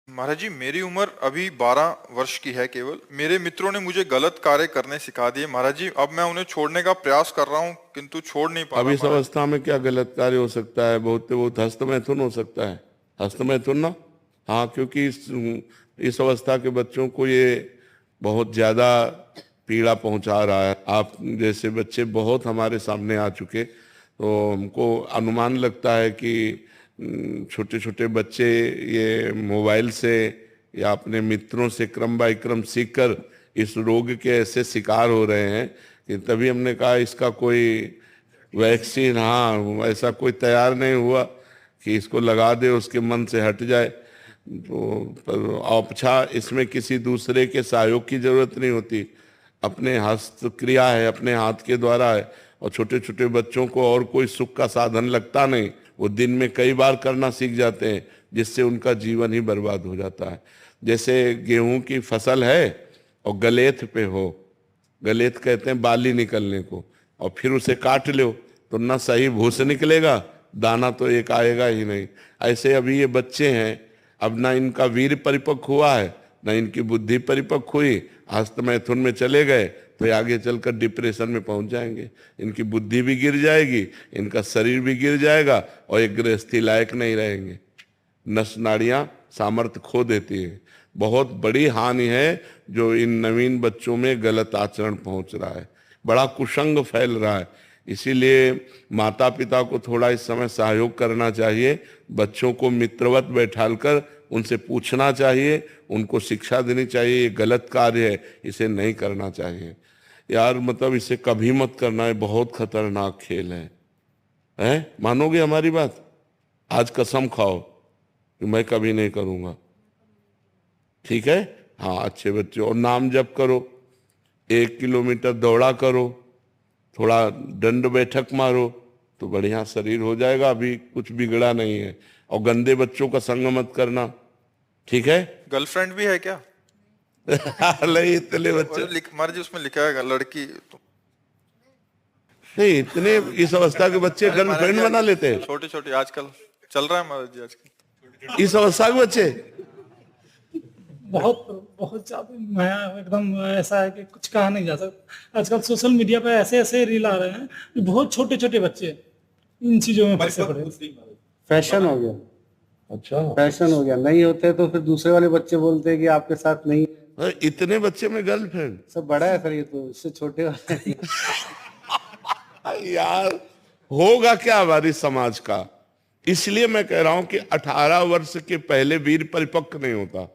महाराज जी, मेरी उम्र अभी 12 वर्ष की है केवल। मेरे मित्रों ने मुझे गलत कार्य करने सिखा दिए महाराज जी। अब मैं उन्हें छोड़ने का प्रयास कर रहा हूँ किंतु छोड़ नहीं पा अब रहा इस महाराज जी। अवस्था में क्या गलत कार्य हो सकता है? बहुत बहुत हस्तमैथुन हो सकता है। हस्तमैथुन ना, हाँ, क्योंकि इस अवस्था के बच्चों को ये बहुत ज्यादा पीड़ा पहुंचा रहा है। आप जैसे बच्चे बहुत हमारे सामने आ चुके, तो हमको अनुमान लगता है कि छोटे छोटे बच्चे ये मोबाइल से या अपने मित्रों से क्रम बाय क्रम सीखकर इस रोग के ऐसे शिकार हो रहे हैं कि तभी हमने कहा इसका कोई वैक्सीन, हाँ, ऐसा कोई तैयार नहीं हुआ कि इसको लगा दे उसके मन से हट जाए। तो पर औपछा इसमें किसी दूसरे के सहयोग की जरूरत नहीं होती, अपने हस्त क्रिया है, अपने हाथ के द्वारा है। और छोटे छोटे बच्चों को और कोई सुख का साधन लगता नहीं, वो दिन में कई बार करना सीख जाते हैं, जिससे उनका जीवन ही बर्बाद हो जाता है। जैसे गेहूं की फसल है और गलेथ पे हो, गलेथ कहते हैं बाली निकलने को, और फिर उसे काट लो तो ना सही भूस निकलेगा, दाना तो एक आएगा ही नहीं। ऐसे अभी ये बच्चे हैं, अब ना इनका वीर परिपक्व हुआ है, ना इनकी बुद्धि परिपक्व हुई, हस्त मैथुन में चले गए तो ये आगे चलकर डिप्रेशन में पहुंच जाएंगे। इनकी बुद्धि भी गिर जाएगी, इनका शरीर भी गिर जाएगा और एक गृहस्थी लायक नहीं रहेंगे। नस नाड़ियां सामर्थ्य खो देती है। बहुत बड़ी हानि है जो इन नवीन बच्चों में गलत आचरण पहुंच रहा है, बड़ा कुसंग फैल रहा है। इसीलिए माता पिता को थोड़ा इस समय सहयोग करना चाहिए, बच्चों को मित्रवत बैठालकर उनसे पूछना चाहिए, उनको शिक्षा देनी चाहिए, ये गलत कार्य है, इसे नहीं करना चाहिए यार। मतलब इसे कभी मत करना है, बहुत खतरनाक खेल है? मानोगे हमारी बात? आज कसम खाओ कि मैं कभी नहीं करूंगा, ठीक है? हाँ, अच्छे बच्चे, और नाम जप करो, 1 किलोमीटर दौड़ा करो, थोड़ा दंड बैठक मारो, तो बढ़िया शरीर हो जाएगा। अभी कुछ बिगड़ा नहीं है। और गंदे बच्चों का संग मत करना, ठीक है? गर्लफ्रेंड भी है क्या? नहीं, इतने बच्चे महाराज जी, उसमें लिखा है लड़की तो। नहीं, इतने इस अवस्था के बच्चे अरे महाराज गर्लफ्रेंड बना लेते जी, हैं? छोटे छोटे आजकल चल रहा है महाराज जी आजकल। इस अवस्था के बच्चे बहुत बहुत ज्यादा नया एकदम ऐसा है कि कुछ कहा नहीं जा सकता। आजकल सोशल मीडिया पे ऐसे ऐसे रील आ रहे हैं कि बहुत छोटे छोटे बच्चे इन चीजों में फंसे पड़े हैं। फैशन हो गया। अच्छा, फैशन हो गया, नहीं होते तो फिर दूसरे वाले बच्चे बोलते हैं कि आपके साथ नहीं है। इतने बच्चे में गर्लफ्रेंड? सब बड़ा है सर, ये तो इससे छोटे वाले। यार, होगा क्या हमारी समाज का? इसलिए मैं कह रहा हूं कि 18 वर्ष के पहले वीर परिपक्व नहीं होता।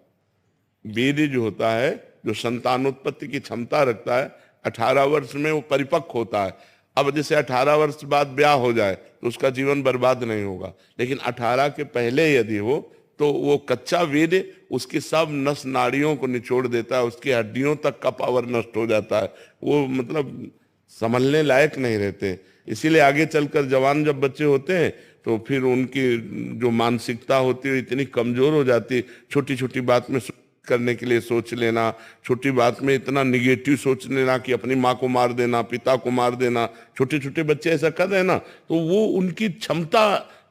वीर जो होता है, जो संतानोत्पत्ति की क्षमता रखता है, 18 वर्ष में वो परिपक्व होता है। अब जैसे 18 वर्ष बाद ब्याह हो जाए तो उसका जीवन बर्बाद नहीं होगा, लेकिन 18 के पहले यदि हो तो वो कच्चा वीर उसकी सब नस नाड़ियों को निचोड़ देता है, उसकी हड्डियों तक का पावर नष्ट हो जाता है, वो मतलब संभलने लायक नहीं रहते। इसीलिए आगे चलकर जवान जब बच्चे होते हैं तो फिर उनकी जो मानसिकता होती है इतनी कमजोर हो जाती है, छोटी छोटी बात में करने के लिए सोच लेना, छोटी बात में इतना निगेटिव सोच लेना कि अपनी माँ को मार देना, पिता को मार देना। छोटे छोटे बच्चे ऐसा कर रहे हैं ना, तो वो उनकी क्षमता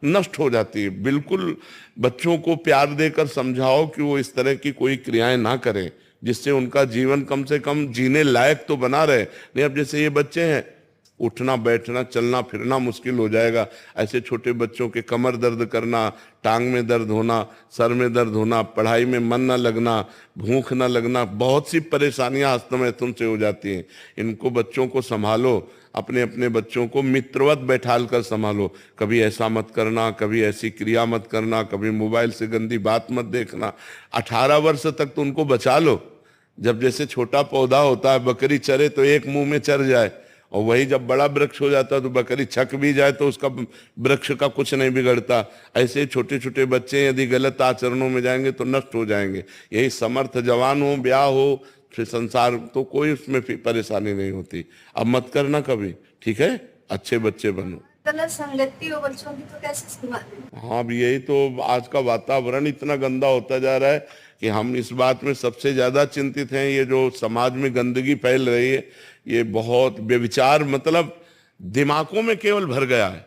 नष्ट हो जाती है। बिल्कुल बच्चों को प्यार देकर समझाओ कि वो इस तरह की कोई क्रियाएं ना करें, जिससे उनका जीवन कम से कम जीने लायक तो बना रहे। नहीं, अब जैसे ये बच्चे हैं, उठना बैठना चलना फिरना मुश्किल हो जाएगा। ऐसे छोटे बच्चों के कमर दर्द करना, टांग में दर्द होना, सर में दर्द होना, पढ़ाई में मन न लगना, भूख न लगना, बहुत सी परेशानियां हस्तमैथुन से हो जाती हैं। इनको बच्चों को संभालो, अपने अपने बच्चों को मित्रवत बैठाल कर संभालो। कभी ऐसा मत करना, कभी ऐसी क्रिया मत करना, कभी मोबाइल से गंदी बात मत देखना। 18 वर्ष तक तो उनको बचा लो। जब जैसे छोटा पौधा होता है, बकरी चरे तो एक मुंह में चर जाए, और वही जब बड़ा वृक्ष हो जाता है तो बकरी छक भी जाए तो उसका वृक्ष का कुछ नहीं बिगड़ता। ऐसे छोटे छोटे बच्चे यदि गलत आचरणों में जाएंगे तो नष्ट हो जाएंगे। यही समर्थ जवान हो, ब्याह हो, फिर संसार, तो कोई उसमें फिर परेशानी नहीं होती। अब मत करना कभी, ठीक है? अच्छे बच्चे बनो। गलत संगति हो बच्चों की तो कैसे संभालें? हाँ, अब यही तो आज का वातावरण इतना गंदा होता जा रहा है कि हम इस बात में सबसे ज्यादा चिंतित हैं। ये जो समाज में गंदगी फैल रही है, ये बहुत व्यभिचार, मतलब दिमागों में केवल भर गया है।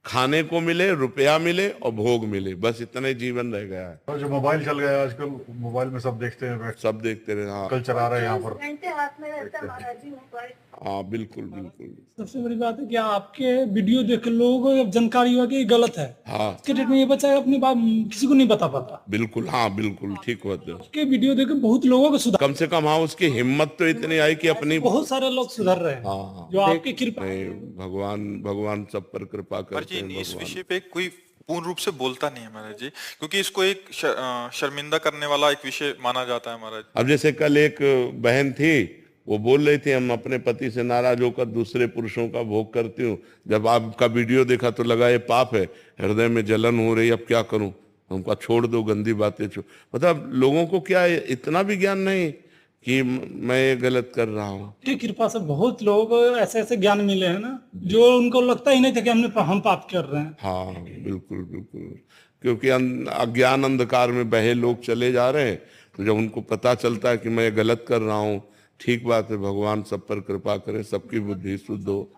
खाने को मिले, रुपया मिले और भोग मिले, बस इतना ही जीवन रह गया है। और जो मोबाइल चल गया आजकल, मोबाइल में सब देखते हैं, बैठ सब देखते रहे। हाँ कल्चर आ रहा है यहाँ पर। घंटे हाथ में रहता है महाराज जी मोबाइल। हाँ बिल्कुल बिल्कुल। सबसे बड़ी बात है कि आपके वीडियो देख के लोगों को जानकारी हुआ कि ये गलत है। हाँ के डेट में ये बच्चा अपनी बात किसी को नहीं बता पाता। बिल्कुल, हाँ बिल्कुल ठीक बात है। के वीडियो देख के बहुत लोगों को सुधार, कम से कम हाँ उसकी हिम्मत तो इतनी आई कि अपनी, बहुत सारे लोग सुधर रहे हैं। हाँ जो आपकी कृपा। नहीं, भगवान सब पर कृपा पर करते जी हैं इस भगवान। विषय पे कोई पूर्ण रूप से बोलता नहीं है महाराज जी, क्योंकि इसको एक शर्मिंदा करने वाला एक विषय माना जाता है महाराज। अब जैसे कल एक बहन थी, वो बोल रही थी हम अपने पति से नाराज होकर दूसरे पुरुषों का भोग करती हूँ, जब आपका वीडियो देखा तो लगा ये पाप है, हृदय में जलन हो रही, अब क्या करूं। हमको छोड़ दो गंदी बातें। मतलब लोगों को क्या है, इतना भी ज्ञान नहीं कि मैं ये गलत कर रहा हूँ। की कृपा से बहुत लोगों को ऐसे ऐसे ज्ञान मिले हैं ना, जो उनको लगता ही नहीं था कि हम पाप कर रहे हैं। हाँ बिल्कुल बिल्कुल, क्योंकि अज्ञान अंधकार में बहे लोग चले जा रहे हैं, तो जब उनको पता चलता है कि मैं गलत कर रहा हूँ, ठीक बात है, भगवान सब पर कृपा करे, सबकी बुद्धि शुद्ध हो।